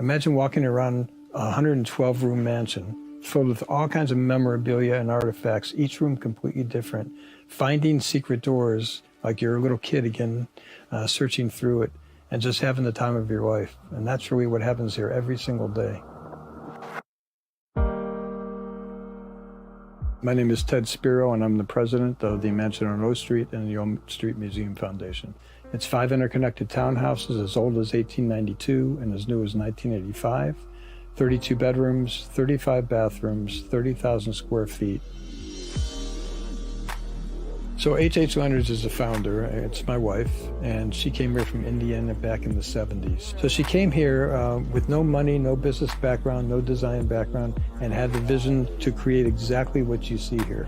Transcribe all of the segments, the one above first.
Imagine walking around a 112-room mansion filled with all kinds of memorabilia and artifacts, each room completely different, finding secret doors like you're a little kid again, searching through it, and just having the time of your life. And that's really what happens here every single day. My name is Ted Spiro, and I'm the president of the Mansion on O Street and the O Street Museum Foundation. It's 5 interconnected townhouses as old as 1892 and as new as 1985, 32 bedrooms, 35 bathrooms, 30,000 square feet. So H.H. Leonard's is the founder. It's my wife, and she came here from Indiana back in the 70s. So she came here with no money, no business background, no design background, and had the vision to create exactly what you see here.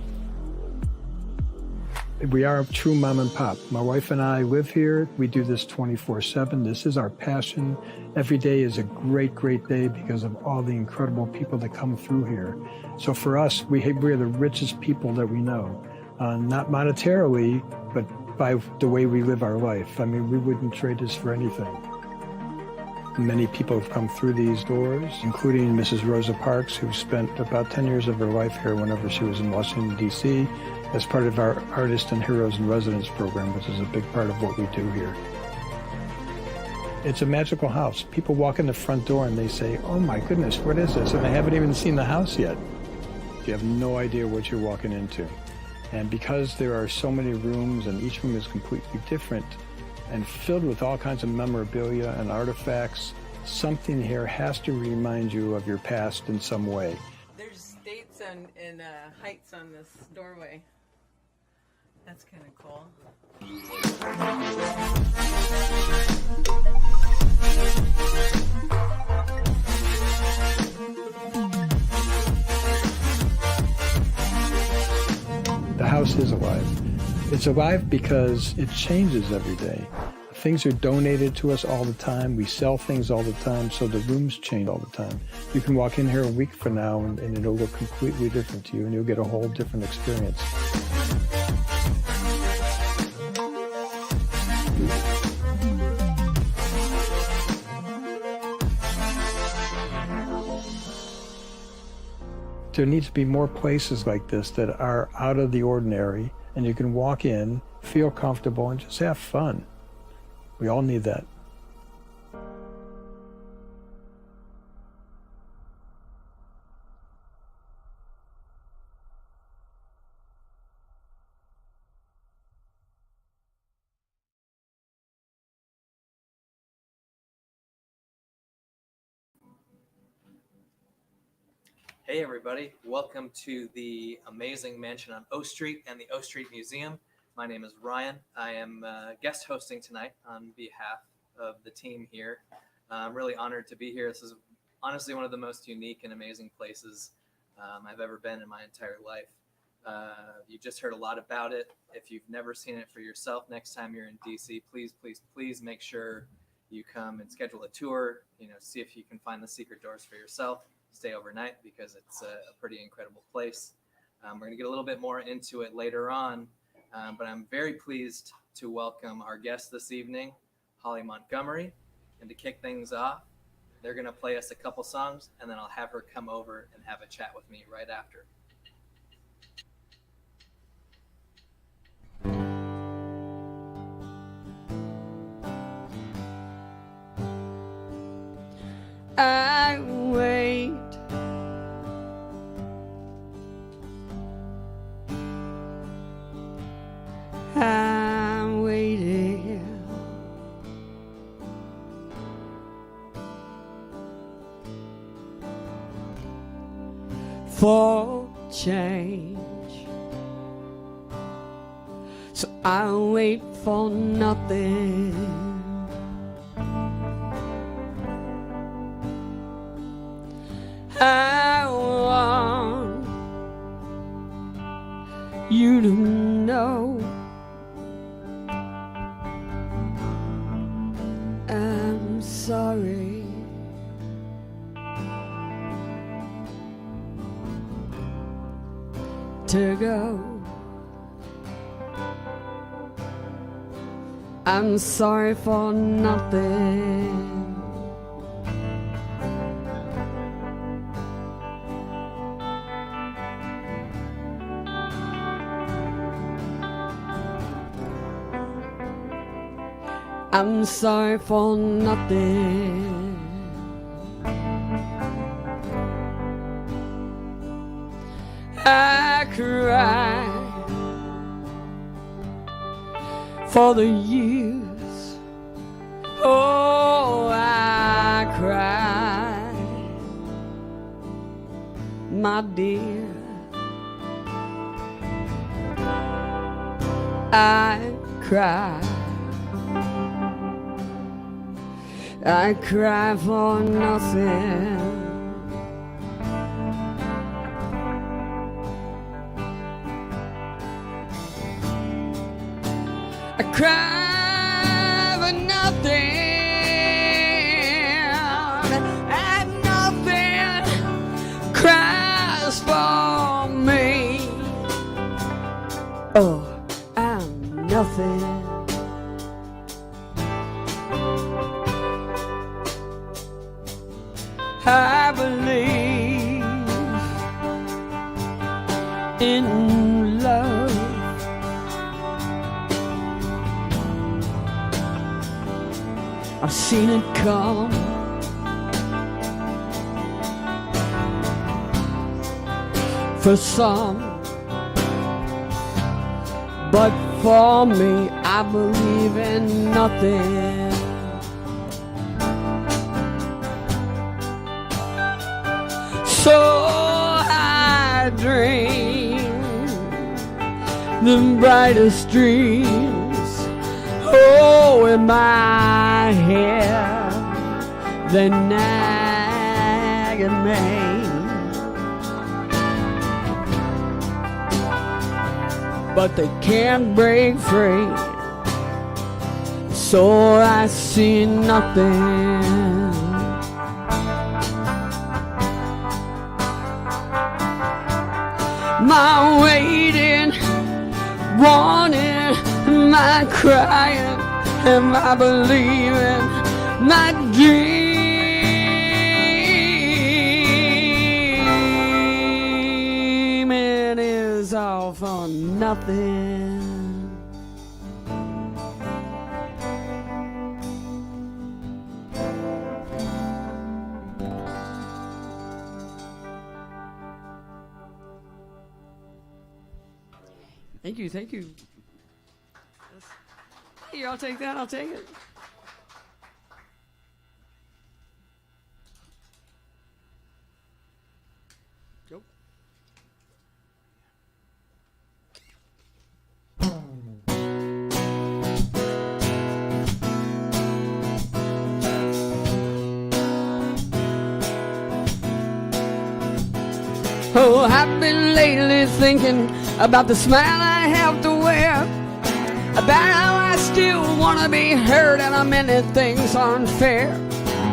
We are a true mom and pop. My wife and I live here. We do this 24/7. This is our passion. Every day is a great, great day because of all the incredible people that come through here. So for us, we're the richest people that we know. Not monetarily, but by the way we live our life. I mean, we wouldn't trade this for anything. Many people have come through these doors, including Mrs. Rosa Parks, who spent about 10 years of her life here whenever she was in Washington, D.C., as part of our Artists and Heroes in Residence program, which is a big part of what we do here. It's a magical house. People walk in the front door and they say, "Oh my goodness, what is this?" And they haven't even seen the house yet. You have no idea what you're walking into. And because there are so many rooms and each room is completely different and filled with all kinds of memorabilia and artifacts, something here has to remind you of your past in some way. There's dates and heights on this doorway. That's kind of cool. The house is alive. It's alive because it changes every day. Things are donated to us all the time. We sell things all the time, so the rooms change all the time. You can walk in here a week from now and it'll look completely different to you, and you'll get a whole different experience. There needs to be more places like this that are out of the ordinary, and you can walk in, feel comfortable, and just have fun. We all need that. Hey everybody, welcome to the amazing mansion on O Street and the O Street Museum. My name is Ryan. I am guest hosting tonight on behalf of the team here. I'm really honored to be here. This is honestly one of the most unique and amazing places I've ever been in my entire life. You just heard a lot about it. If you've never seen it for yourself, next time you're in DC, please, please, please make sure you come and schedule a tour, see if you can find the secret doors for yourself. Stay overnight because it's a pretty incredible place. We're going to get a little bit more into it later on, but I'm very pleased to welcome our guest this evening, Holly Montgomery. And to kick things off, they're going to play us a couple songs, and then I'll have her come over and have a chat with me right after. I wait I'm waiting for change, so I wait for nothing. I want you to know I'm sorry. To go, I'm sorry for nothing. I'm sorry for nothing. I cry for the years. Oh, I cry, my dear. I cry. I cry for nothing. I cry for nothing, and nothing cries for me. Oh, I'm nothing. I believe in love. I've seen it come. For some, but for me, I believe in nothing. So I dream the brightest dreams, oh, in my head, they nag at me. But they can't break free, so I see nothing. My waiting, wanting, my crying, and my believing, my dreaming is all for nothing. Thank you, thank you. Here, I'll take that, I'll take it. Nope. Oh, I've been lately thinking about the smile I have to wear, about how I still want to be heard and how many things aren't fair,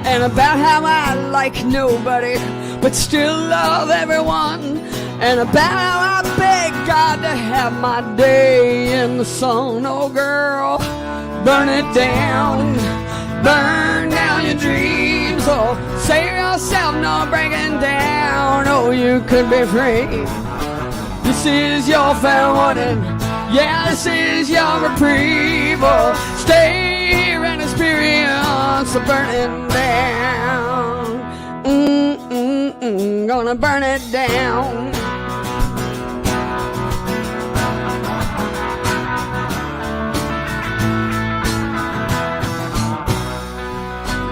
and about how I like nobody but still love everyone, and about how I beg God to have my day in the sun. Oh girl, burn it down, burn down your dreams. Oh, save yourself, no breaking down. Oh, you could be free. This is your fair warning. Yeah, this is your reprieve. Oh, stay here and experience the burning down. Gonna burn it down.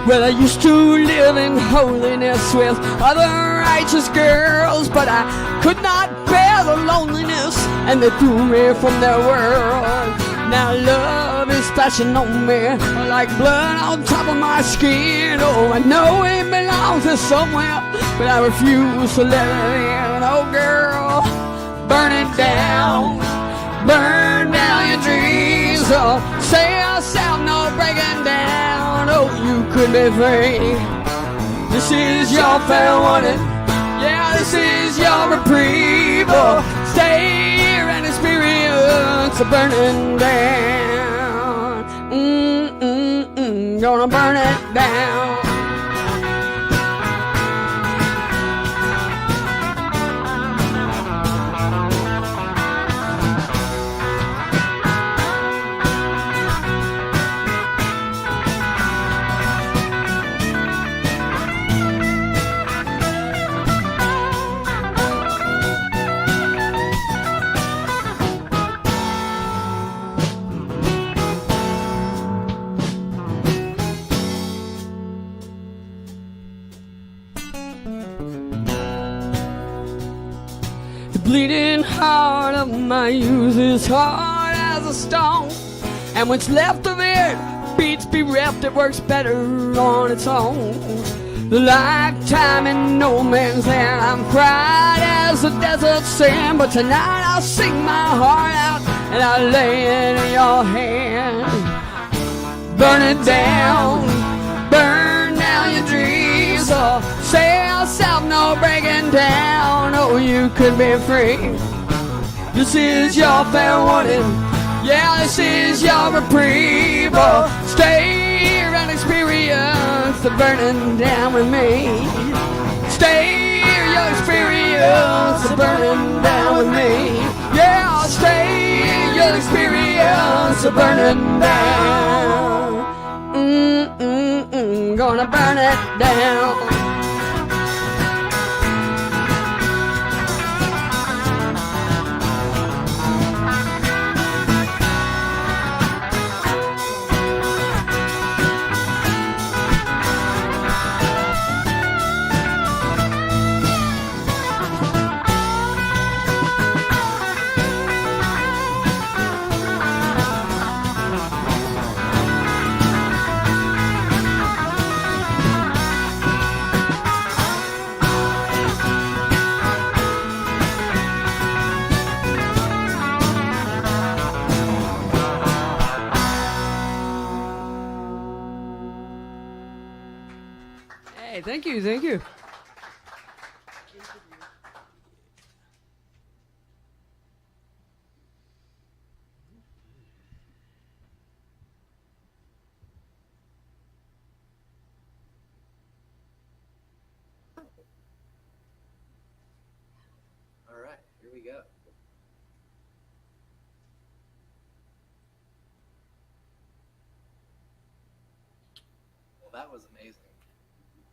Well, I used to live in holiness with other righteous girls, but I could not bear the loneliness, and they threw me from their world. Now love is splashing on me like blood on top of my skin. Oh, I know it belongs to somewhere, but I refuse to let it in. Oh girl, burn it down, burn down your dreams. Oh, say yourself no breaking down. Oh, you could be free. This is your fair warning. Yeah, this is your reprieve. Oh, stay here and experience the burning down. Gonna burn it down. bleeding heart of my youth is hard as a stone, and what's left of it beats bereft, it works better on its own. The lifetime in no man's land, I'm quiet as a desert sand, but tonight I'll sing my heart out and I'll lay it in your hand. Burn it down, burn down your dreams, or say yourself no breaking down, oh you could be free. This is your fair warning, yeah, this is your reprieve, or stay here and experience the burning down with me. Stay here, you'll experience the burning down with me. Yeah, stay here, you'll experience the burning down. Gonna burn it down. Hey, thank you, thank you. All right, here we go. Well, that was amazing.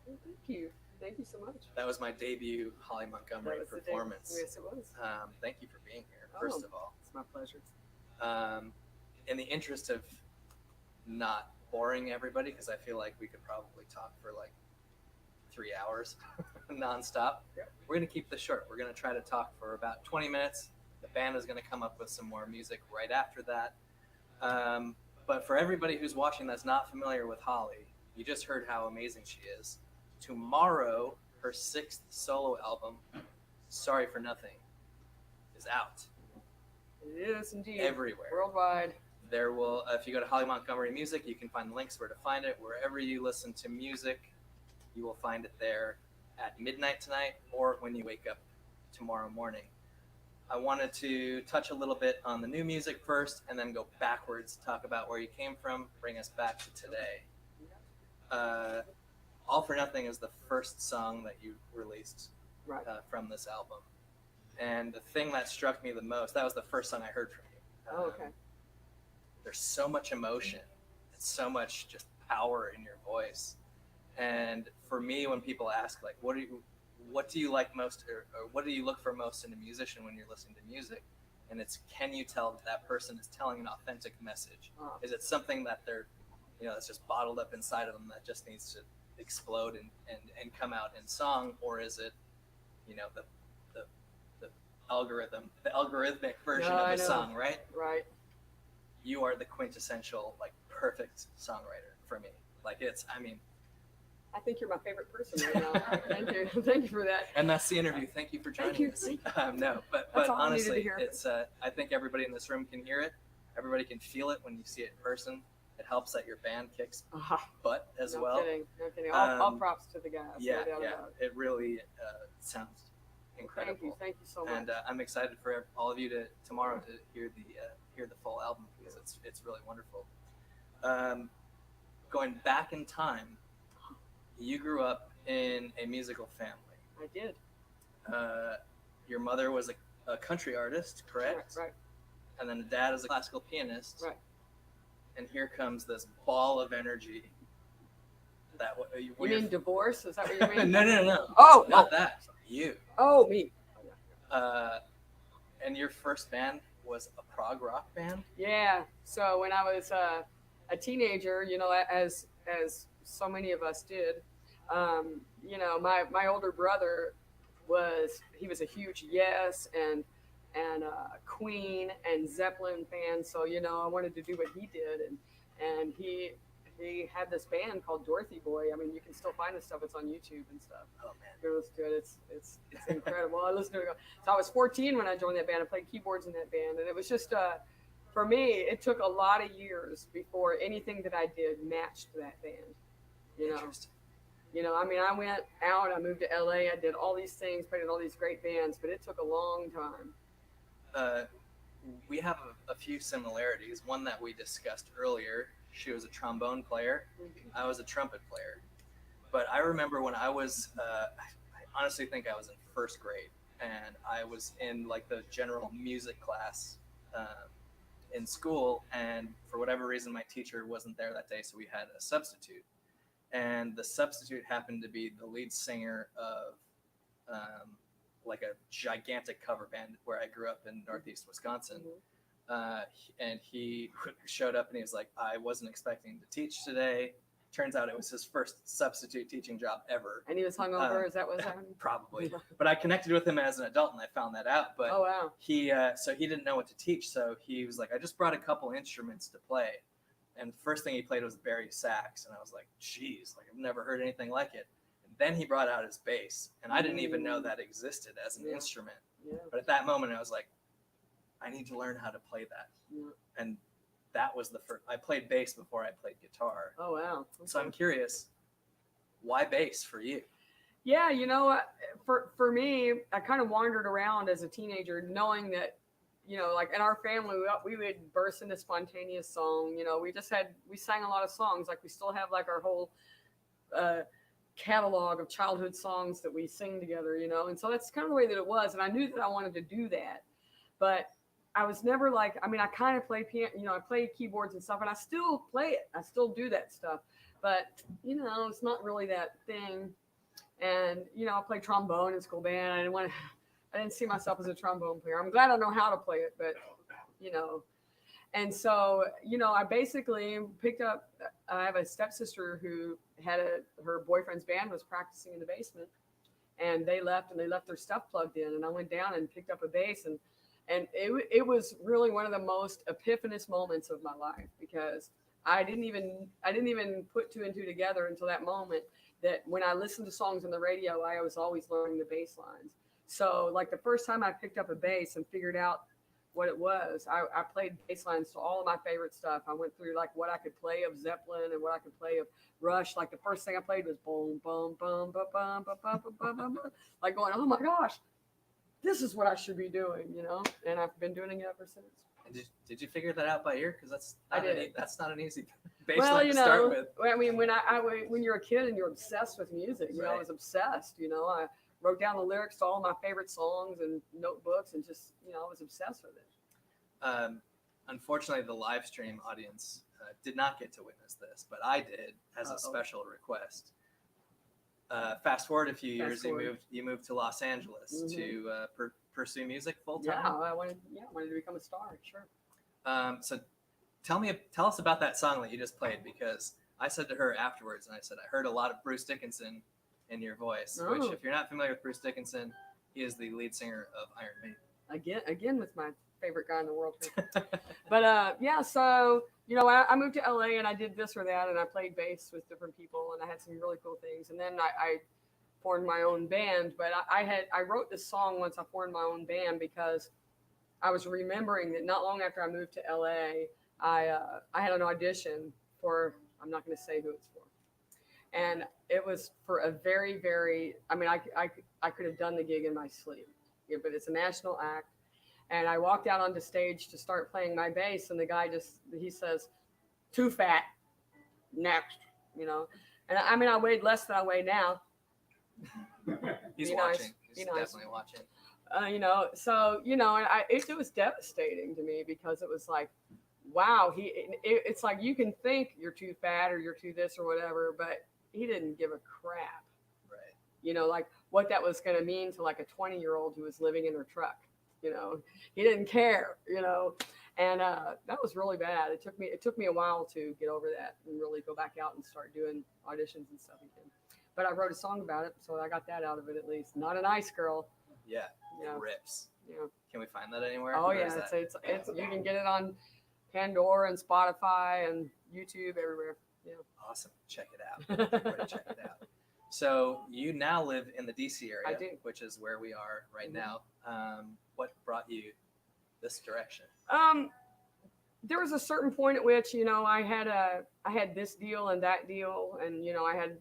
Well, thank you. Thank you so much. That was my debut Holly Montgomery That was the day- performance. Yes, it was. Thank you for being here, first Oh. of all. It's my pleasure. In the interest of not boring everybody, because I feel like we could probably talk for like 3 hours nonstop, Yep. we're going to keep this short. We're going to try to talk for about 20 minutes. The band is going to come up with some more music right after that. But for everybody who's watching that's not familiar with Holly, you just heard how amazing she is. Tomorrow, her 6th solo album, Sorry for Nothing, is out It is indeed. everywhere. Worldwide. There will, if you go to Holly Montgomery Music, you can find the links where to find it. Wherever you listen to music, you will find it there at midnight tonight or when you wake up tomorrow morning. I wanted to touch a little bit on the new music first and then go backwards, talk about where you came from, bring us back to today. All for Nothing is the first song that you released Right. from this album. And the thing that struck me the most, that was the first song I heard from you. Oh, okay. There's so much emotion. It's so much just power in your voice. And for me, when people ask, like, what do you like most, or what do you look for most in a musician when you're listening to music? And it's, can you tell that person is telling an authentic message? Oh. Is it something that they're, that's just bottled up inside of them that just needs to explode and come out in song? Or is it, the algorithmic version Yeah, of I a know. song, right? Right. You are the quintessential, like, perfect songwriter for me. Like, I think you're my favorite person right now. Thank you. Thank you for that. and that's the interview. Thank you for joining you. us. No, but That's all I needed to honestly, hear. it's, I think everybody in this room can hear it. Everybody can feel it when you see it in person. It helps that your band kicks butt as no well. Kidding. No kidding. All Um, props to the guys. Yeah, no doubt yeah. about it. It really sounds incredible. Thank you. Thank you so much. And I'm excited for all of you to tomorrow to hear the full album because it's really wonderful. Going back in time, you grew up in a musical family. I did. Your mother was a country artist, correct? Right. And then dad is a classical pianist. Right. And here comes this ball of energy. That You mean divorce? Is that what you mean? No. Oh, Not that. You. Oh, me. And your first band was a prog rock band? Yeah. So when I was a teenager, as so many of us did, my older brother was a huge Yes, and and Queen and Zeppelin fan. So I wanted to do what he did, and he had this band called Dorothy Boy. I mean, you can still find this stuff. It's on YouTube and stuff. Oh man. Go listen to it. It's incredible. I listened to it. So I was 14 when I joined that band. I played keyboards in that band, and it was just for me. It took a lot of years before anything that I did matched that band. Interesting. I mean, I went out. I moved to LA. I did all these things, played in all these great bands, but it took a long time. We have a few similarities. One that we discussed earlier. She was a trombone player. I was a trumpet player. But I remember when I was, I honestly think I was in first grade, and I was in like the general music class in school, and for whatever reason, my teacher wasn't there that day, so we had a substitute. And the substitute happened to be the lead singer of like a gigantic cover band where I grew up in Northeast Wisconsin. And he showed up and he was like, I wasn't expecting to teach today. Turns out it was his first substitute teaching job ever. And he was hungover. Is that what's happening? Probably. But I connected with him as an adult and I found that out. But oh wow. So he didn't know what to teach. So he was like, I just brought a couple instruments to play. And the first thing he played was Barry sax. And I was like, geez, like I've never heard anything like it. And then he brought out his bass. And I didn't even know that existed as an instrument. Yeah. But at that moment, I was like, I need to learn how to play that. Yeah. And that was the first. I played bass before I played guitar. Oh wow. Okay. So I'm curious, why bass for you? Yeah, for me, I kind of wandered around as a teenager, knowing that, like in our family, we would burst into spontaneous song. We sang a lot of songs. Like we still have like our whole catalog of childhood songs that we sing together. And so that's kind of the way that it was. And I knew that I wanted to do that, but I was never like, I mean, I kind of play piano, I play keyboards and stuff, and I still play it. I still do that stuff, but it's not really that thing. And I played trombone in school band. I didn't see myself as a trombone player. I'm glad I know how to play it, but and so I basically picked up. I have a stepsister who had her boyfriend's band was practicing in the basement, and they left their stuff plugged in, and I went down and picked up a bass and it was really one of the most epiphanous moments of my life, because I didn't even put two and two together until that moment, that when I listened to songs on the radio, I was always learning the bass lines. So like the first time I picked up a bass and figured out what it was, I played bass lines to all of my favorite stuff. I went through like what I could play of Zeppelin and what I could play of Rush. Like the first thing I played was boom, boom, boom, boom, boom, boom, boom, boom, boom, boom. Like going, oh my gosh, this is what I should be doing, and I've been doing it ever since. And did you figure that out by ear? Because that's not an easy bass Well, line to start with. I mean, when you're a kid and you're obsessed with music, I was obsessed. I wrote down the lyrics to all my favorite songs and notebooks, and just I was obsessed with it. Unfortunately, the live stream audience did not get to witness this, but I did as a special request. Fast forward a few years, you moved to Los Angeles to pursue music full time. Yeah, I wanted to become a star. Sure. So tell us about that song that you just played, because I said to her afterwards, and I said I heard a lot of Bruce Dickinson in your voice. Oh. Which, if you're not familiar with Bruce Dickinson, he is the lead singer of Iron Maiden. Again with my favorite guy in the world. But so I moved to LA and I did this or that, and I played bass with different people, and I had some really cool things. And then I formed my own band. But I wrote this song once I formed my own band, because I was remembering that not long after I moved to LA, I had an audition for, I'm not going to say who it's for, and it was for a very, very, I mean, I could have done the gig in my sleep, but it's a national act. And I walked out onto stage to start playing my bass, and the guy he says, "Too fat, next," And I mean, I weighed less than I weigh now. He's Be watching. nice. He's Be nice. definitely watching. So and it was devastating to me, because it was like, wow, it's like you can think you're too fat or you're too this or whatever, but he didn't give a crap. Right. Like what that was going to mean to like a 20-year-old who was living in her truck. He didn't care. And that was really bad. It took me a while to get over that and really go back out and start doing auditions and stuff again. But I wrote a song about it, so I got that out of it at least. Not a nice girl. Yeah, Yeah. it rips. Yeah. Can we find that anywhere? Oh Or yeah, is that- it's you can get it on Pandora and Spotify and YouTube everywhere. Yeah. awesome. Check it out. Everybody check it out. So you now live in the DC area, I do. which is where we are right Mhm. now. What brought you this direction? There was a certain point at which, you know, I had this deal and that deal, and you know, I had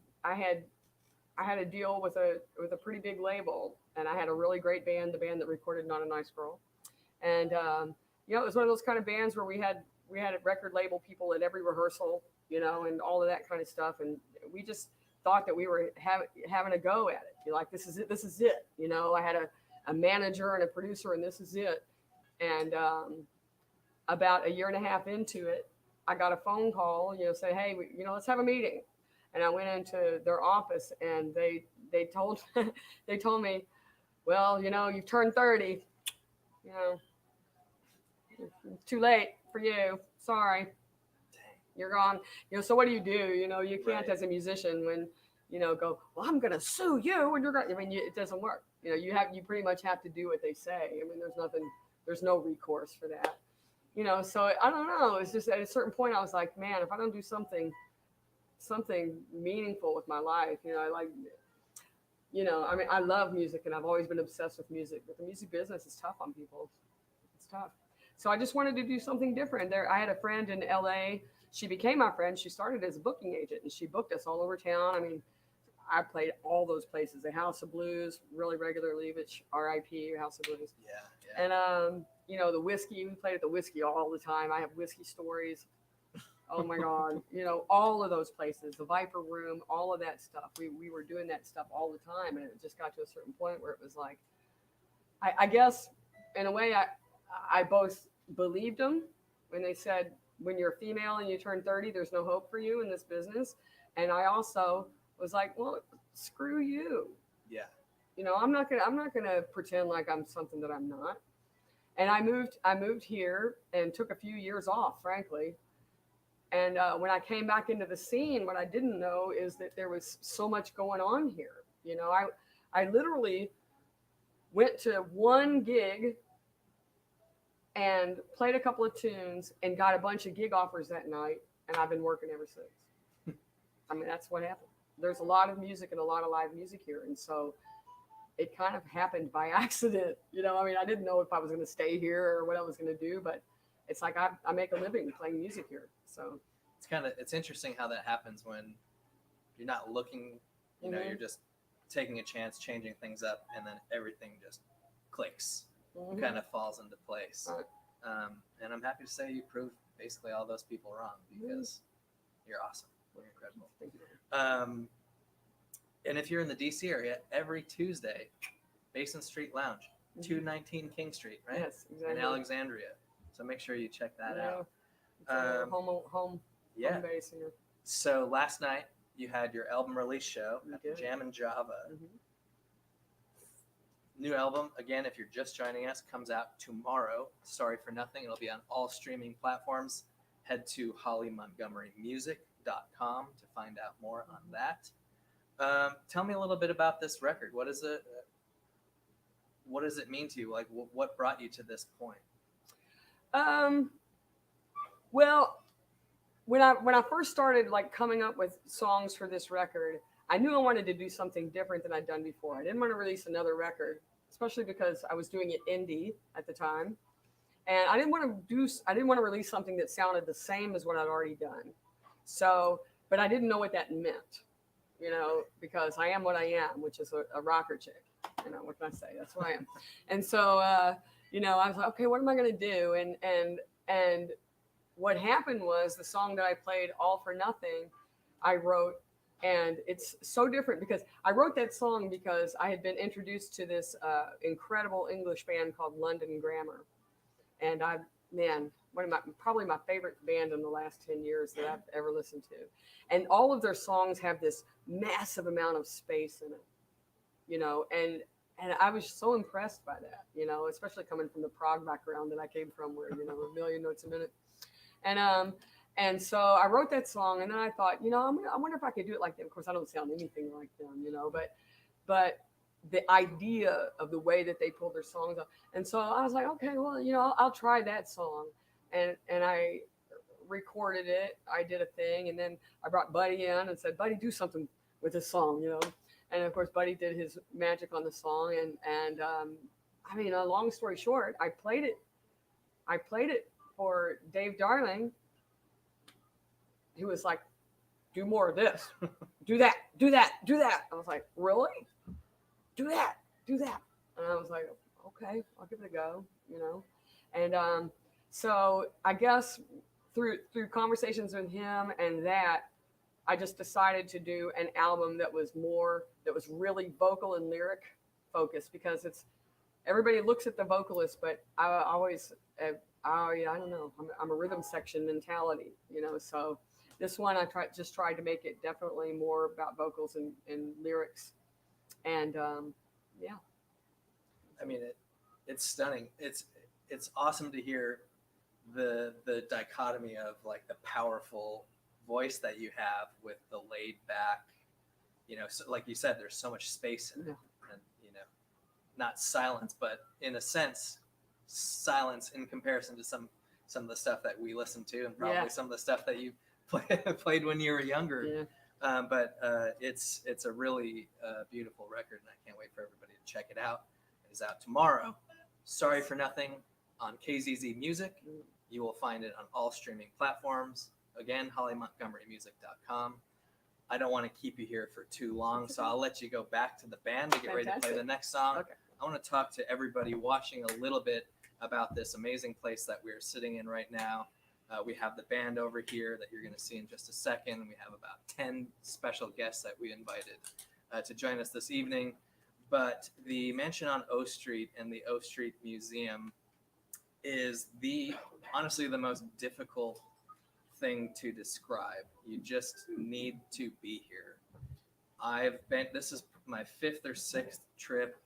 a deal with a pretty big label, and I had a really great band, the band that recorded Not a Nice Girl, and you know, it was one of those kind of bands where we had record label people at every rehearsal, you know, and all of that kind of stuff, and we just thought that we were having a go at it. You're like, this is it, you know. I had a manager and a producer, and this is it, and about a year and a half into it, I got a phone call, you know, say, hey, you know, let's have a meeting. And I went into their office, and they told they told me, well, you know, you've turned 30, you know, it's too late for you. Sorry, you're gone. You know, so what do? You know, you can't Right. as a musician when, you know, go, well, I'm gonna sue you, and you're gonna. I mean, it doesn't work. You know, you pretty much have to do what they say. I mean, there's no recourse for that. You know, so I don't know. It's just at a certain point, I was like, man, if I don't do something meaningful with my life, you know, you know, I mean, I love music, and I've always been obsessed with music, but the music business is tough on people. It's tough. So I just wanted to do something different. I had a friend in LA. She became my friend. She started as a booking agent, and she booked us all over town. I mean, I played all those places, the House of Blues, really regularly, which RIP, House of Blues. Yeah. And, you know, the Whiskey, we played at the Whiskey all the time. I have whiskey stories. Oh my God. You know, all of those places, the Viper Room, all of that stuff. We were doing that stuff all the time. And it just got to a certain point where it was like, I guess in a way, I both believed them when they said, when you're a female and you turn 30, there's no hope for you in this business. And I also was like, well, screw you. Yeah. You know, I'm not gonna pretend like I'm something that I'm not. And I moved here and took a few years off, frankly. And when I came back into the scene, what I didn't know is that there was so much going on here. You know, I literally went to one gig and played a couple of tunes and got a bunch of gig offers that night, and I've been working ever since. I mean, that's what happened. There's a lot of music and a lot of live music here, and so it kind of happened by accident. You know, I mean, I didn't know if I was going to stay here or what I was going to do, but it's like I make a living playing music here. So it's interesting how that happens when you're not looking, you know, Mhm. you're just taking a chance, changing things up, and then everything just clicks, kind of falls into place. Right. And I'm happy to say you proved basically all those people wrong, because you're awesome. You're incredible. Thank you. And if you're in the DC area, every Tuesday, Basin Street Lounge, 219 King Street, right? Yes, exactly. In Alexandria. So make sure you check that out. It's our home base here. So last night you had your album release show We at did. Jam and Java. Mhm. New album, again, if you're just joining us, comes out tomorrow. Sorry for Nothing. It'll be on all streaming platforms. Head to hollymontgomerymusic.com to find out more on that. Tell me a little bit about this record. What does it mean to you? Like, what brought you to this point? Well, when I first started like coming up with songs for this record, I knew I wanted to do something different than I'd done before. I didn't want to release another record, especially because I was doing it indie at the time, and I didn't want to release something that sounded the same as what I'd already done. So, but I didn't know what that meant, you know, because I am what I am, which is a rocker chick. You know, what can I say? That's what I am. And so, you know, I was like, okay, what am I going to do? And what happened was the song that I played, All for Nothing, I wrote, and it's so different because I wrote that song because I had been introduced to this incredible English band called London Grammar. And probably my favorite band in the last 10 years that I've ever listened to. And all of their songs have this massive amount of space in it, you know, and I was so impressed by that, you know, especially coming from the prog background that I came from, where, you know, a million notes a minute. And so I wrote that song, and then I thought, you know, I wonder if I could do it like them. Of course, I don't sound anything like them, you know, but the idea of the way that they pulled their songs off. And so I was like, okay, well, I'll try that song. And I recorded it. I did a thing, and then I brought Buddy in and said, Buddy, do something with this song. And of course, Buddy did his magic on the song. And I mean, a long story short, I played it for Dave Darling. He was like, do more of this, do that, do that, do that. I was like, really? Do that, do that. And I was like, okay, I'll give it a go, And so I guess through conversations with him and that, I just decided to do an album that was really vocal and lyric focused, because everybody looks at the vocalist, but I always, I don't know, I'm a rhythm section mentality, so this one I tried to make it definitely more about vocals and lyrics. And yeah. I mean, it's stunning. It's awesome to hear the dichotomy of like the powerful voice that you have with the laid back, so like you said, there's so much space in it, and not silence, but in a sense, silence in comparison to some of the stuff that we listen to, and probably some of the stuff that you played when you were younger. Yeah. But it's a really beautiful record, and I can't wait for everybody to check it out. It is out tomorrow. Sorry for Nothing on KZZ Music. You will find it on all streaming platforms. Again, HollyMontgomeryMusic.com. I don't want to keep you here for too long, so I'll let you go back to the band to get ready to play the next song. Okay. I want to talk to everybody watching a little bit about this amazing place that we're sitting in right now. We have the band over here that you're going to see in just a second. We have about 10 special guests that we invited to join us this evening. But the Mansion on O Street and the O Street Museum is honestly the most difficult thing to describe. You just need to be here. This is my 5th or 6th trip.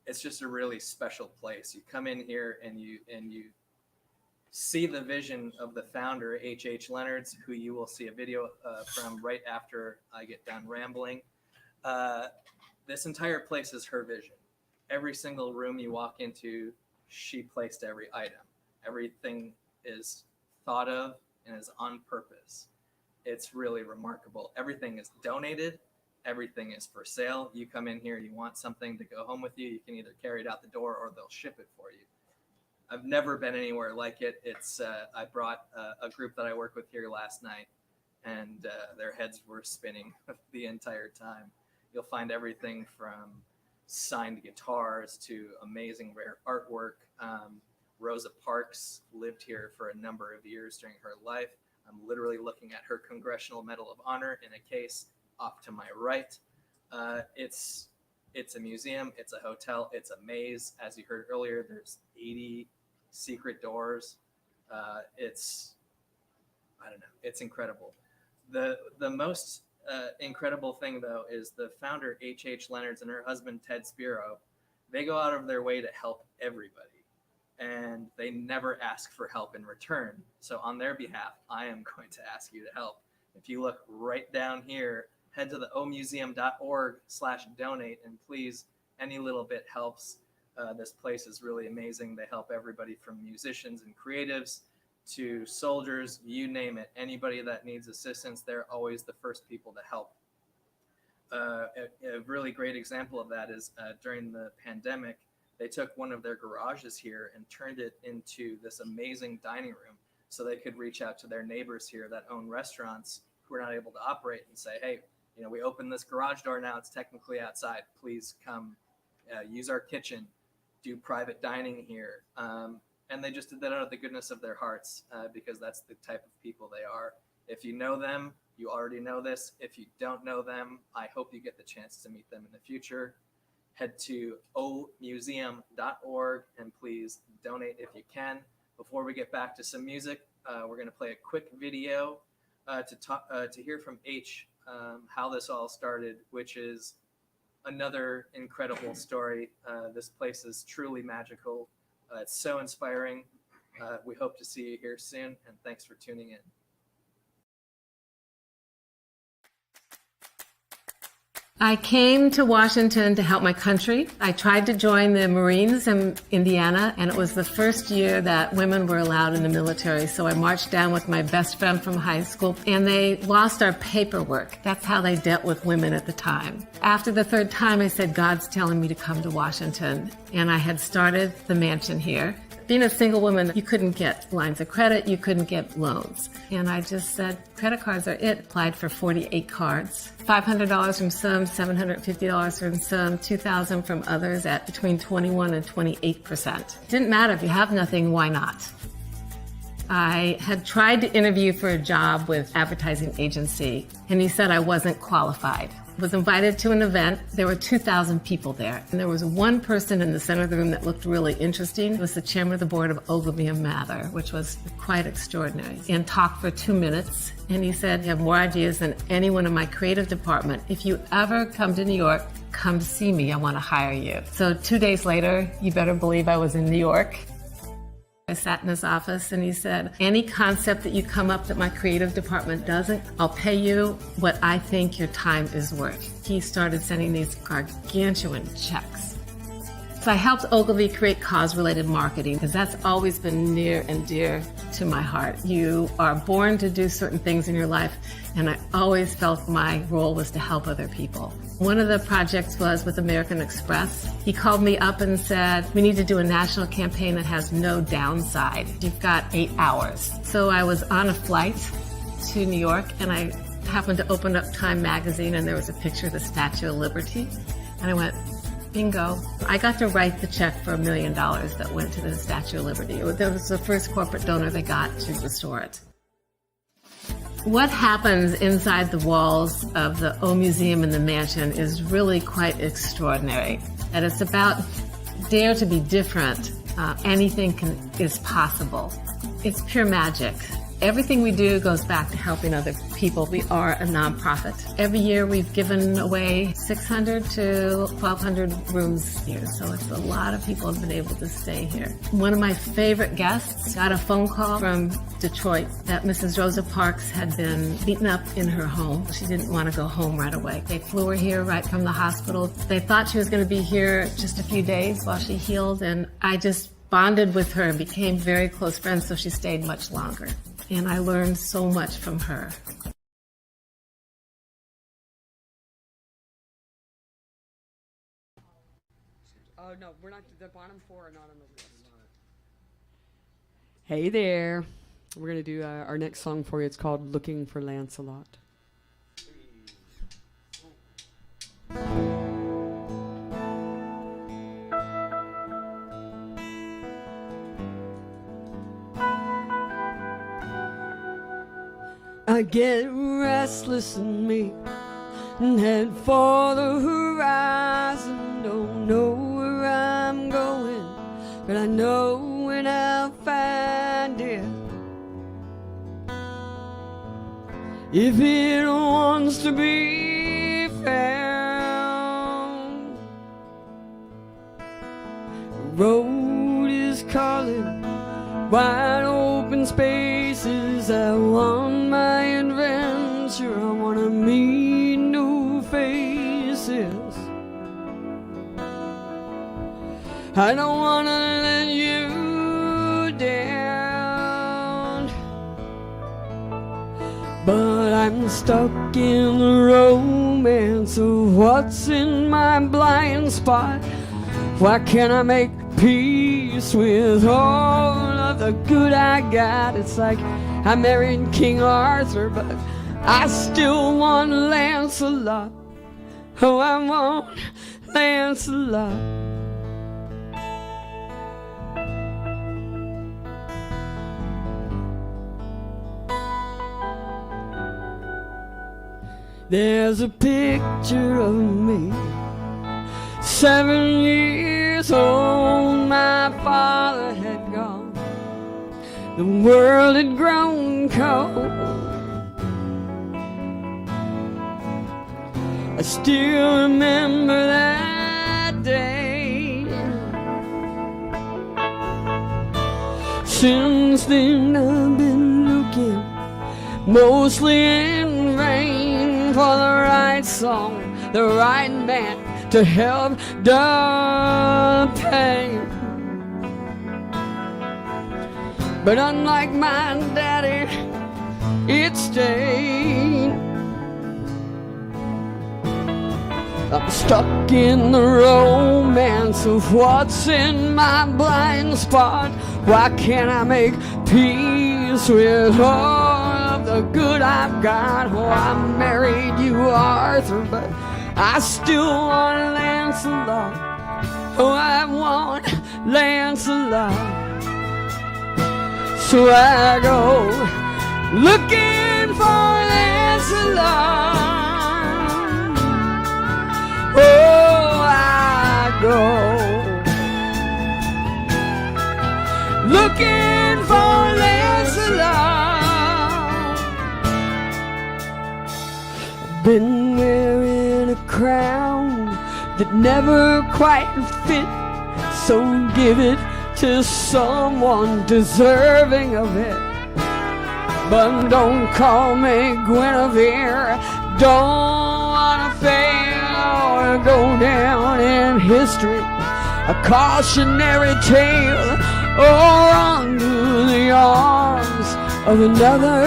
It's just a really special place. You come in here and you see the vision of the founder, H.H. Leonard's, who you will see a video from right after I get done rambling. This entire place is her vision. Every single room you walk into, she placed every item. Everything is thought of and is on purpose. It's really remarkable. Everything is donated. Everything is for sale. You come in here, you want something to go home with you, you can either carry it out the door or they'll ship it for you. I've never been anywhere like it. I brought a group that I work with here last night, and their heads were spinning the entire time. You'll find everything from signed guitars to amazing rare artwork. Rosa Parks lived here for a number of years during her life. I'm literally looking at her Congressional Medal of Honor in a case off to my right. It's a museum, it's a hotel, it's a maze. As you heard earlier, there's 80 secret doors. It's incredible. The most incredible thing, though, is the founder, H.H. Leonard's, and her husband, Ted Spiro. They go out of their way to help everybody, and they never ask for help in return. So on their behalf, I am going to ask you to help. If you look right down here, head to the omuseum.org/donate, and please, any little bit helps. This place is really amazing. They help everybody from musicians and creatives to soldiers, you name it. Anybody that needs assistance, they're always the first people to help. A really great example of that is during the pandemic, they took one of their garages here and turned it into this amazing dining room so they could reach out to their neighbors here that own restaurants who are not able to operate and say, hey, we opened this garage door now, it's technically outside. Please come use our kitchen, do private dining here. And they just did that out of the goodness of their hearts because that's the type of people they are. If you know them, you already know this. If you don't know them, I hope you get the chance to meet them in the future. Head to omuseum.org and please donate if you can. Before we get back to some music, we're going to play a quick video to hear from H how this all started, which is another incredible story. This place is truly magical. It's so inspiring. We hope to see you here soon, and thanks for tuning in. I came to Washington to help my country. I tried to join the Marines in Indiana, and it was the first year that women were allowed in the military. So I marched down with my best friend from high school, and they lost our paperwork. That's how they dealt with women at the time. After the third time, I said, God's telling me to come to Washington. And I had started the mansion here. Being a single woman, you couldn't get lines of credit, you couldn't get loans. And I just said, credit cards are it. Applied for 48 cards. $500 from some, $750 from some, $2,000 from others at between 21 and 28%. Didn't matter, if you have nothing, why not? I had tried to interview for a job with advertising agency, and he said I wasn't qualified. Was invited to an event. There were 2,000 people there, and there was one person in the center of the room that looked really interesting. It was the chairman of the board of Ogilvy and Mather, which was quite extraordinary, and talked for 2 minutes. And he said, you have more ideas than anyone in my creative department. If you ever come to New York, come see me. I want to hire you. So 2 days later, you better believe I was in New York. I sat in his office and he said, any concept that you come up that my creative department doesn't, I'll pay you what I think your time is worth. He started sending these gargantuan checks. So I helped Ogilvy create cause-related marketing because that's always been near and dear to my heart. You are born to do certain things in your life, and I always felt my role was to help other people. One of the projects was with American Express. He called me up and said, we need to do a national campaign that has no downside. You've got 8 hours. So I was on a flight to New York, and I happened to open up Time magazine, and there was a picture of the Statue of Liberty. And I went, bingo. I got to write the check for $1 million that went to the Statue of Liberty. That was the first corporate donor they got to restore it. What happens inside the walls of the O Museum and the mansion is really quite extraordinary. And it's about dare to be different. Anything is possible. It's pure magic. Everything we do goes back to helping other people. We are a nonprofit. Every year we've given away 600 to 1,200 rooms here, so it's a lot of people have been able to stay here. One of my favorite guests got a phone call from Detroit that Mrs. Rosa Parks had been beaten up in her home. She didn't want to go home right away. They flew her here right from the hospital. They thought she was going to be here just a few days while she healed, and I just bonded with her and became very close friends, so she stayed much longer. And I learned so much from her. Oh, no, we're not, the bottom four are not on the list. Hey there. We're going to do our next song for you. It's called Looking for Lancelot. I get restless in me and head for the horizon. Don't know where I'm going, but I know when I'll find it. If it wants to be found, the road is calling, wide open spaces. I want my adventure, I want to meet new faces. I don't want to let you down, but I'm stuck in the romance of what's in my blind spot. Why can't I make peace with all of the good I got? It's like I married King Arthur, but I still want Lancelot. Oh, I want Lancelot. There's a picture of me, 7 years old. My father had gone, the world had grown cold. I still remember that day. Since then I've been looking, mostly in vain, for the right song, the right man to help the pain. But unlike my daddy, it stayed. I'm stuck in the romance of what's in my blind spot. Why can't I make peace with all of the good I've got? Oh, I married you, Arthur, but I still want Lancelot. Oh, I want Lancelot. So I go looking for Lancelot. Oh, I go looking for Lancelot. I've been wearing a crown that never quite fit, so give it to someone deserving of it. But don't call me Guinevere, don't wanna fail or go down in history, a cautionary tale, or under the arms of another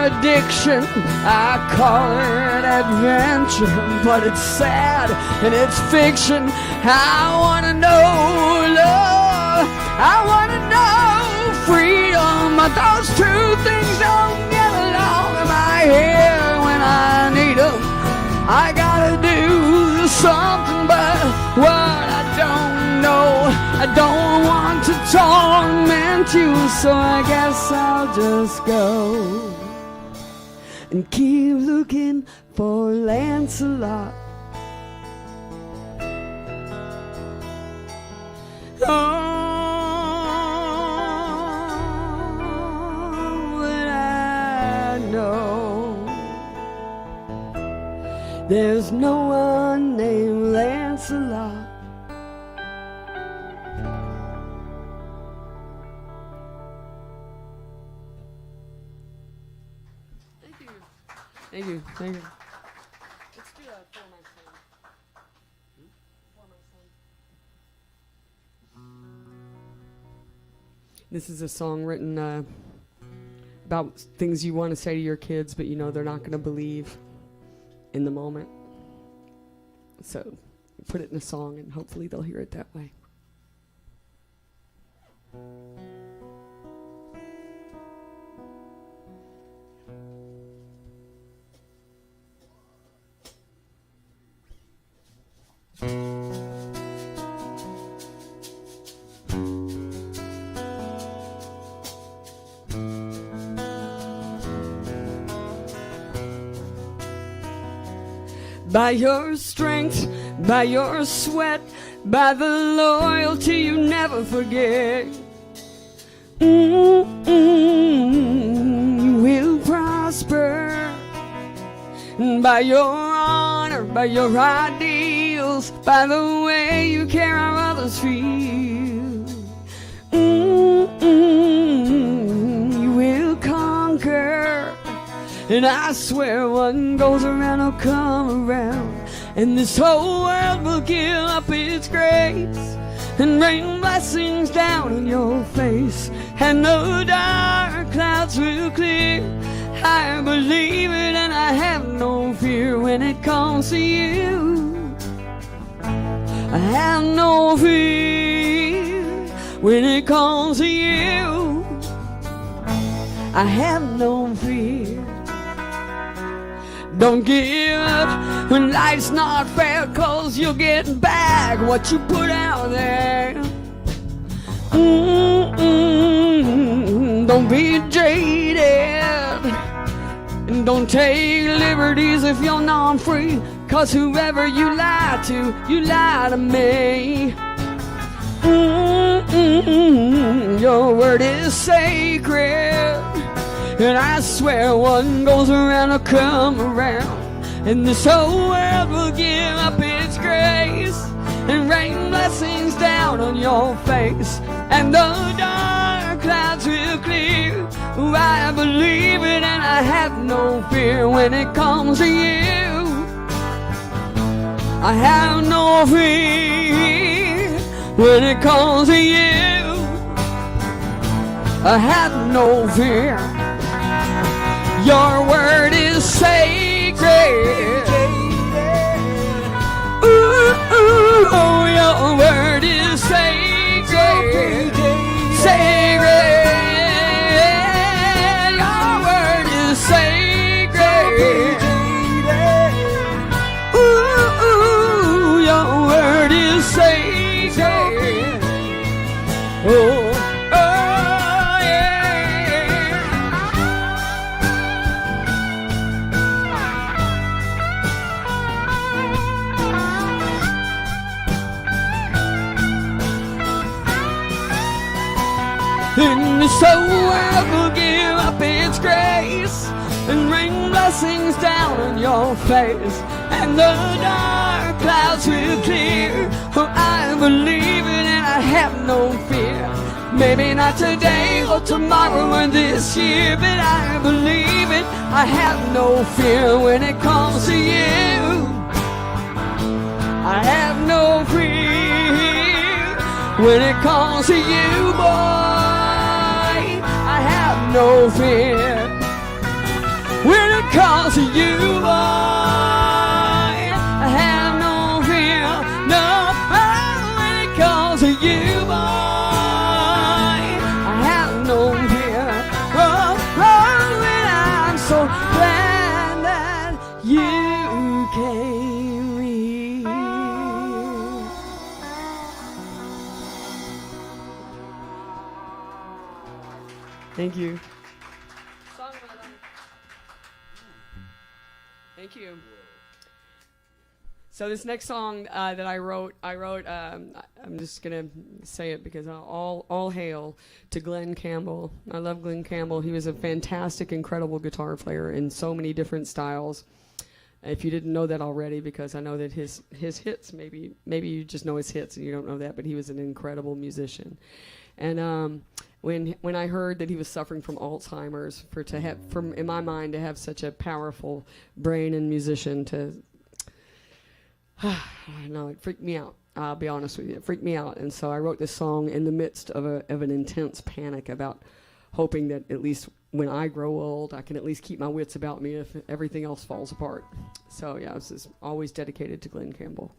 addiction. I call it adventure, but it's sad and it's fiction. I wanna know love, I wanna know freedom, but those two things don't get along. Am I here when I need them? I gotta do something, but what I don't know, I don't want to torment you, so I guess I'll just go and keep looking for Lancelot. But I know there's no one named Lancelot. Thank you. Thank you. Thank you. Let's do that for my son. For my son. This is a song written about things you want to say to your kids, but you know they're not going to believe in the moment. So put it in a song and hopefully they'll hear it that way. By your strength, by your sweat, by the loyalty you never forget, you will prosper. By your honor, by your ideals, by the way you care how others feel, you will conquer. And I swear one goes around will come around, and this whole world will give up its grace and rain blessings down on your face, and the dark clouds will clear. I believe it and I have no fear when it comes to you. I have no fear when it comes to you. I have no fear. Don't give up when life's not fair, 'cause you'll get back what you put out there. Don't be jaded, and don't take liberties if you're not free, 'cause whoever you lie to, you lie to me. Your word is sacred, and I swear one goes around will come around, and this whole world will give up its grace and rain blessings down on your face, and the dark clouds will clear. I believe it and I have no fear when it comes to you. I have no fear when it comes to you. I have no fear. Your word is sacred. Ooh, oh, your word is sacred. Sacred. Your word is sacred. Ooh, your word is sacred. Oh. And the soul will give up its grace and rain blessings down on your face, and the dark clouds will clear. Oh, I believe it and I have no fear. Maybe not today or tomorrow or this year, but I believe it. I have no fear when it comes to you. I have no fear when it comes to you, boy. I have no fear when it comes to you, boy. I have no fear, no, when it comes to you, boy. I have no fear, and I'm so glad that you came here. Thank you. Thank you. So this next song that I wrote, I'm just gonna say it because all hail to Glenn Campbell. I love Glenn Campbell. He was a fantastic, incredible guitar player in so many different styles. If you didn't know that already, because I know that his hits, maybe you just know his hits and you don't know that, but he was an incredible musician. And when I heard that he was suffering from Alzheimer's, in my mind, to have such a powerful brain and musician, no, it freaked me out. I'll be honest with you, it freaked me out. And so I wrote this song in the midst of an intense panic about hoping that at least when I grow old, I can at least keep my wits about me if everything else falls apart. So yeah, this is always dedicated to Glenn Campbell.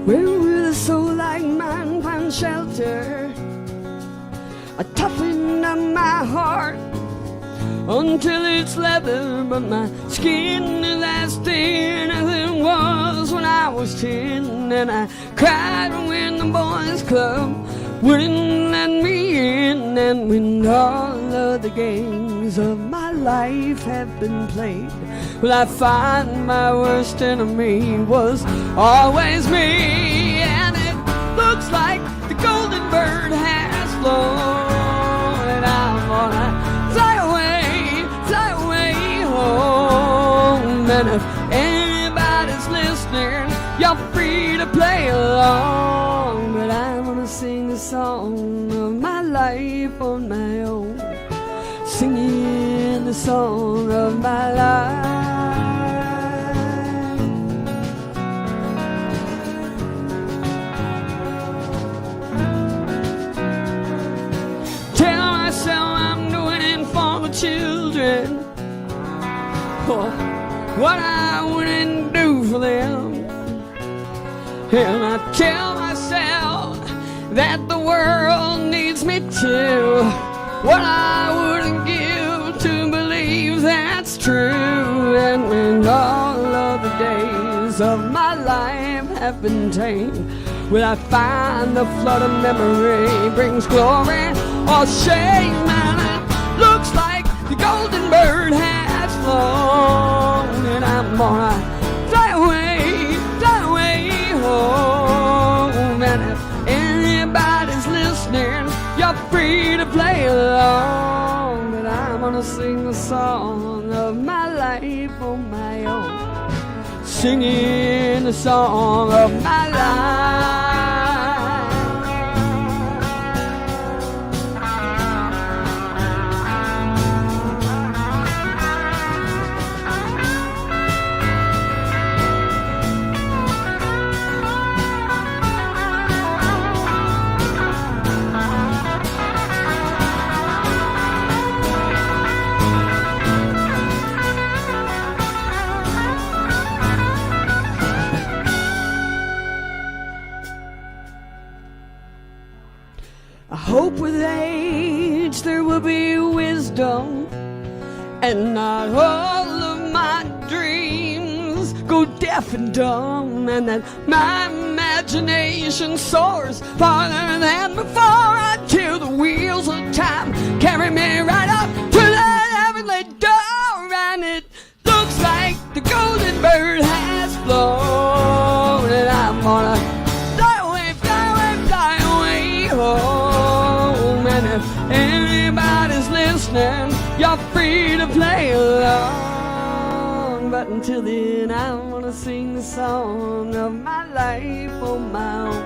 Where will a soul like mine find shelter? I toughen up my heart until it's leather, but my skin is as thin as it was when I was 10. And I cried when the boys' club wouldn't let me in, and when all of the games of my life have been played, well, I find my worst enemy was always me. And it looks like the golden bird has flown, and I'm gonna fly away home. And if anybody's listening, you're free to play along, but I'm gonna sing the song of my life on my own, singing the song of my life. Tell myself I'm doing it for the children, what I wouldn't do for them. And I tell myself that the world needs me too, what I wouldn't give to believe that's true. And when all of the days of my life have been tamed, will I find the flood of memory brings glory or shame? And it looks like the golden bird has flown, and I'm gonna fly away home. And if anybody's listening, you're free to play sing the song of my life on my own. Singing the song of my life. I hope with age there will be wisdom, and not all of my dreams go deaf and dumb, and that my imagination soars farther than before, until the wheels of time carry me right up to that heavenly door. And it looks like the golden bird has flown, and I'm gonna fly away, fly away, fly away home. And if anybody's listening, you're free to play along. But until then, I wanna sing the song of my life on my own.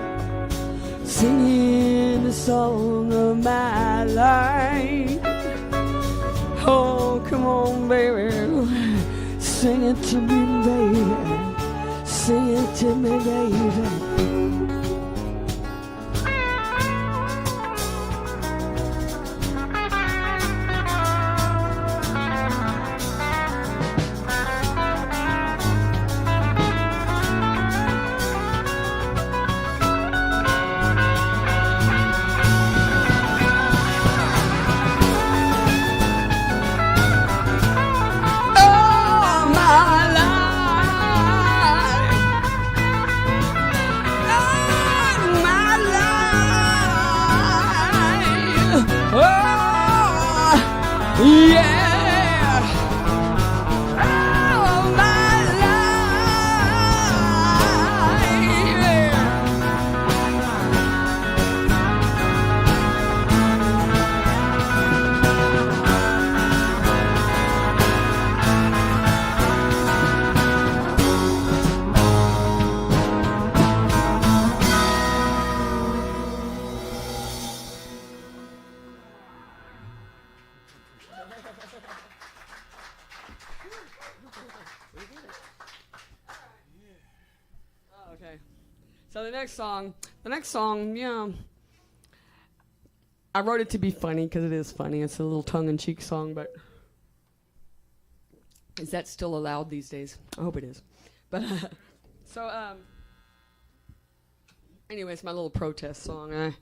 Singing the song of my life. Oh, come on, baby, sing it to me, baby. Sing it to me, baby. Yeah, oh, my life, yeah. Okay, so the next song, yeah, I wrote it to be funny because it is funny. It's a little tongue-in-cheek song, but is that still allowed these days? I hope it is. But anyway, it's my little protest song.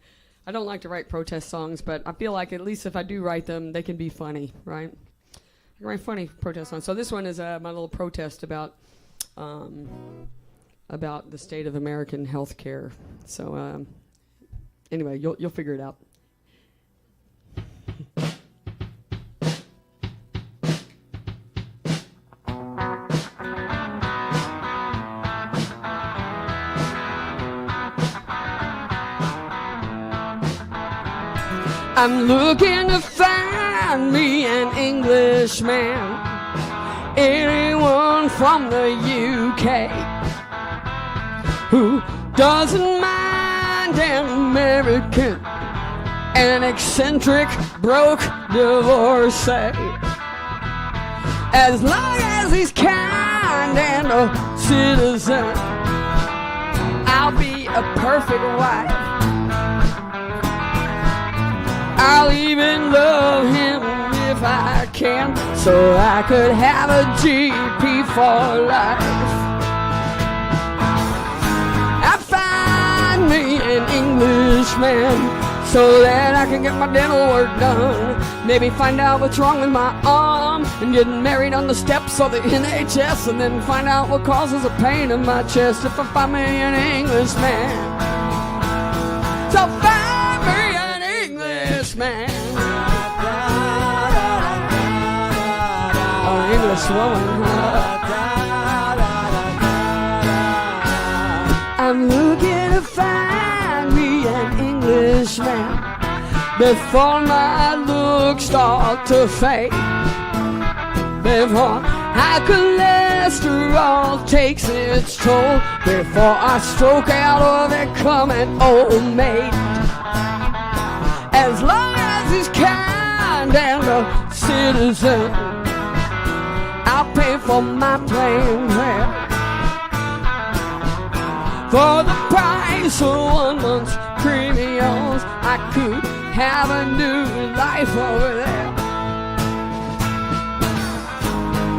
I don't like to write protest songs, but I feel like at least if I do write them, they can be funny, right? I can write funny protest songs. So this one is my little protest about the state of American health care. So anyway, you'll figure it out. I'm looking to find me an Englishman, anyone from the UK who doesn't mind an American, an eccentric, broke divorcee. As long as he's kind and a citizen, I'll be a perfect wife. I'll even love him if I can, so I could have a GP for life. I find me an Englishman so that I can get my dental work done. Maybe find out what's wrong with my arm and get married on the steps of the NHS, and then find out what causes a pain in my chest if I find me an Englishman. So find me an Englishman, an English woman. I'm looking to find me an Englishman, before my looks start to fade, before high cholesterol takes its toll, before I stroke out of it coming old maid. As long as he's kind and a citizen, I'll pay for my plain fare. For the price of 1 month's premiums, I could have a new life over there.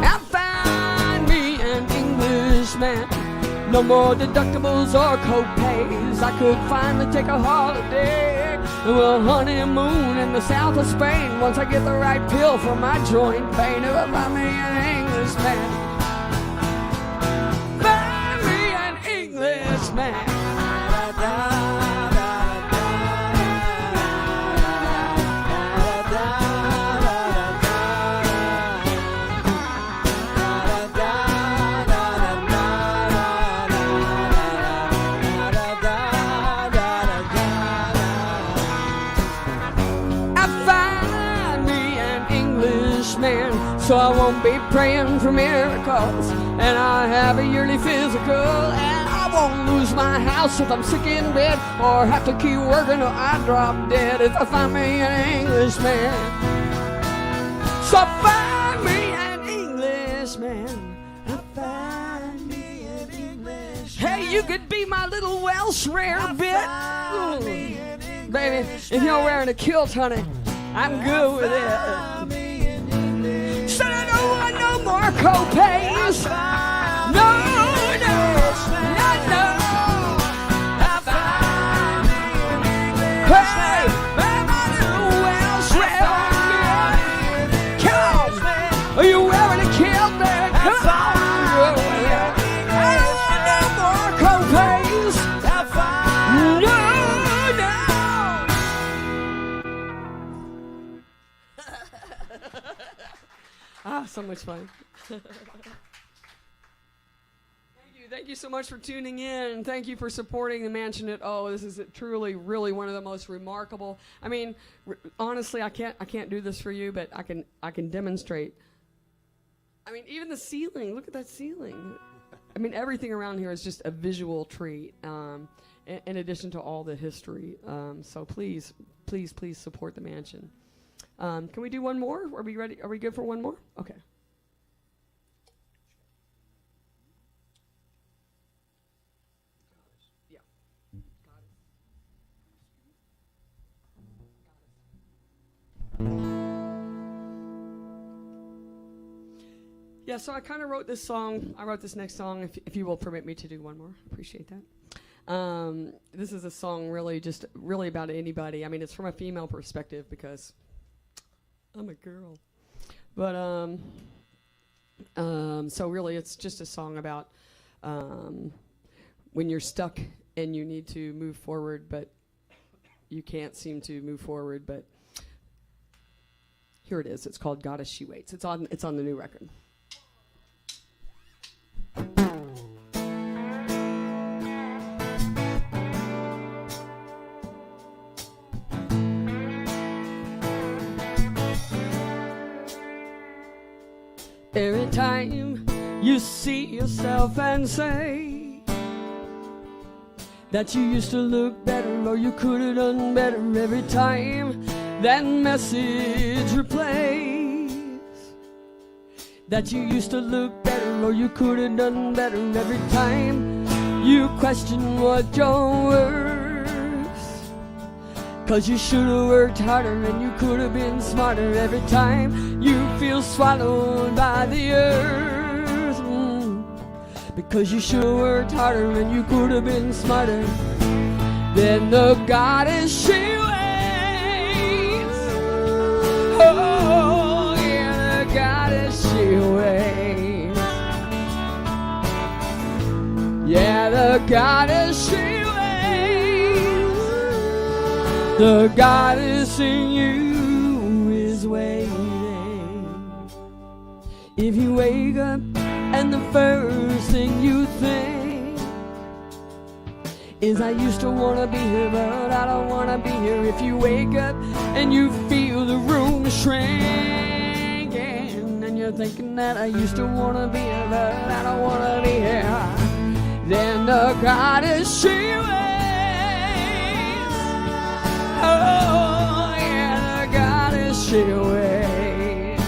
I find me an Englishman, no more deductibles or co-pays. I could finally take a holiday, a honeymoon in the south of Spain. Once I get the right pill for my joint pain, it will find me an Englishman. Find me an Englishman. So I won't be praying for miracles, and I'll have a yearly physical, and I won't lose my house if I'm sick in bed, or have to keep working or I drop dead if I find me an Englishman. So find me an Englishman. Find me an Englishman. Hey, you could be my little Welsh rare bit. Baby, if you're wearing a kilt, honey, I'm good with it. Said I don't want no more co-pays. No, no, no, no. Hey, my little Welsh rabbit. Come on. Are you wearing a kilt, man? Come on. I don't want no more co-pays. No, no. Ah, so much fun. Thank you so much for tuning in. Thank you for supporting the Mansionette. Oh, this is truly, really one of the most remarkable. I mean, honestly, I can't do this for you, but I can demonstrate. I mean, even the ceiling. Look at that ceiling. I mean, everything around here is just a visual treat. In addition to all the history. So please, please, please support the mansion. Can we do one more? Are we ready? Are we good for one more? Okay. Yeah. Yeah, so I kind of wrote this song. I wrote this next song, if you will permit me to do one more. Appreciate that. This is a song really about anybody. I mean, it's from a female perspective because I'm a girl. But, so really it's just a song about when you're stuck and you need to move forward, but you can't seem to move forward. But here it is. It's called Goddess She Waits. It's on the new record. Every time you see yourself and say that you used to look better or you could have done better, every time that message replays that you used to look better or you could have done better, every time you question what you're worth, 'cause you should have worked harder and you could have been smarter, every time you feel swallowed by the earth, because you should have worked harder and you could have been smarter, then the goddess she waits. Oh yeah, the goddess she waits. Yeah, the goddess she waits. The goddess in you is waiting. If you wake up and the first thing you think is I used to wanna be here, but I don't wanna be here. If you wake up and you feel the room shrinking, and you're thinking that I used to wanna be here, but I don't wanna be here, then the goddess she waits. Oh yeah, the goddess she waits.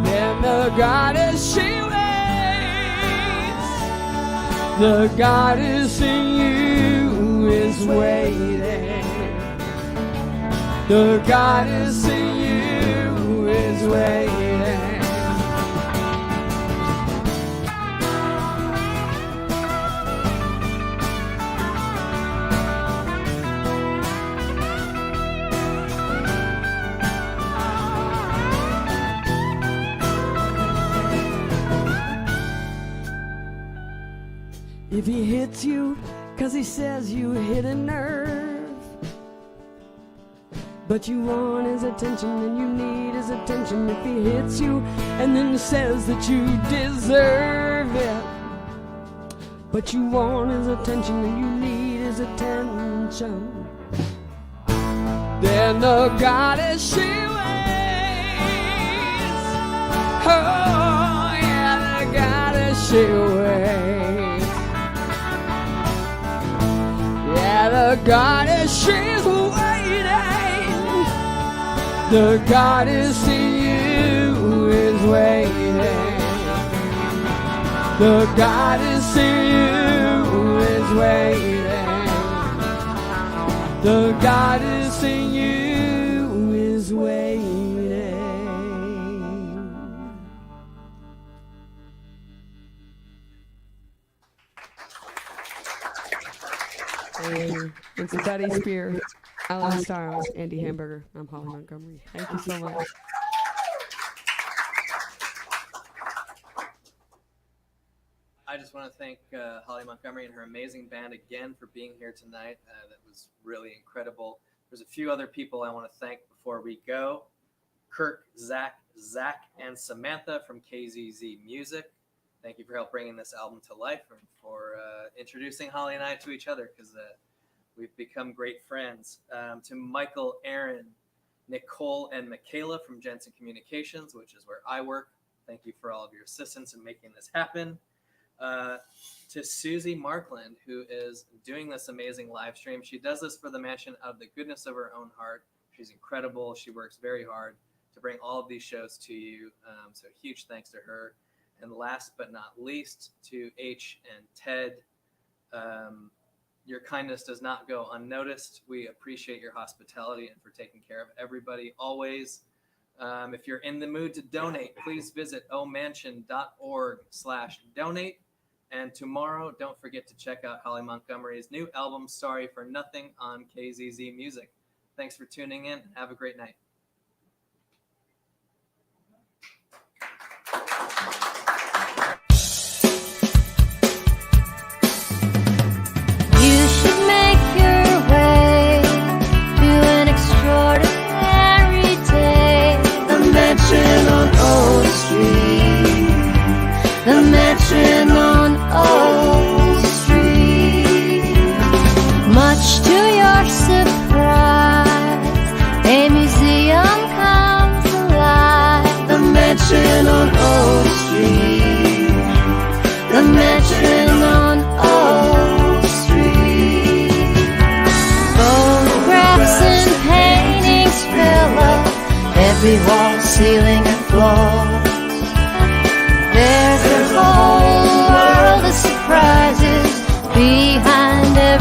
Then the goddess she waits. The goddess in you is waiting. The goddess in you is waiting. If he hits you, 'cause he says you hit a nerve, but you want his attention and you need his attention. If he hits you and then says that you deserve it, but you want his attention and you need his attention, then the goddess she waits. Oh yeah, the goddess she waits. Yeah, the goddess, she's waiting. The goddess in you is waiting. The goddess in you is waiting. The goddess in you is waiting. It's Betty Spear, Alan Stiles, Andy Hamburger. I'm Holly Montgomery. Thank you so much. I just want to thank Holly Montgomery and her amazing band again for being here tonight. That was really incredible. There's a few other people I want to thank before we go. Kirk, Zach, and Samantha from KZZ Music. Thank you for help bringing this album to life and for introducing Holly and I to each other, because we've become great friends. To Michael, Aaron, Nicole, and Michaela from Jensen Communications, which is where I work. Thank you for all of your assistance in making this happen. To Susie Markland, who is doing this amazing live stream. She does this for the Mansion out of the goodness of her own heart. She's incredible. She works very hard to bring all of these shows to you. So huge thanks to her. And last but not least, to H and Ted. Your kindness does not go unnoticed. We appreciate your hospitality and for taking care of everybody always. If you're in the mood to donate, please visit omansion.org/donate. And tomorrow, don't forget to check out Holly Montgomery's new album, Sorry for Nothing, on KZZ Music. Thanks for tuning in and have a great night. You should make your way to an extraordinary day. The mansion on Old Street. The mansion on Old Street. Much to your surprise, a museum comes alive. The mansion on Old Street. The mansion on Old Street. Photographs and paintings fill up every wall, ceiling, and floor. There's a whole world of surprises behind every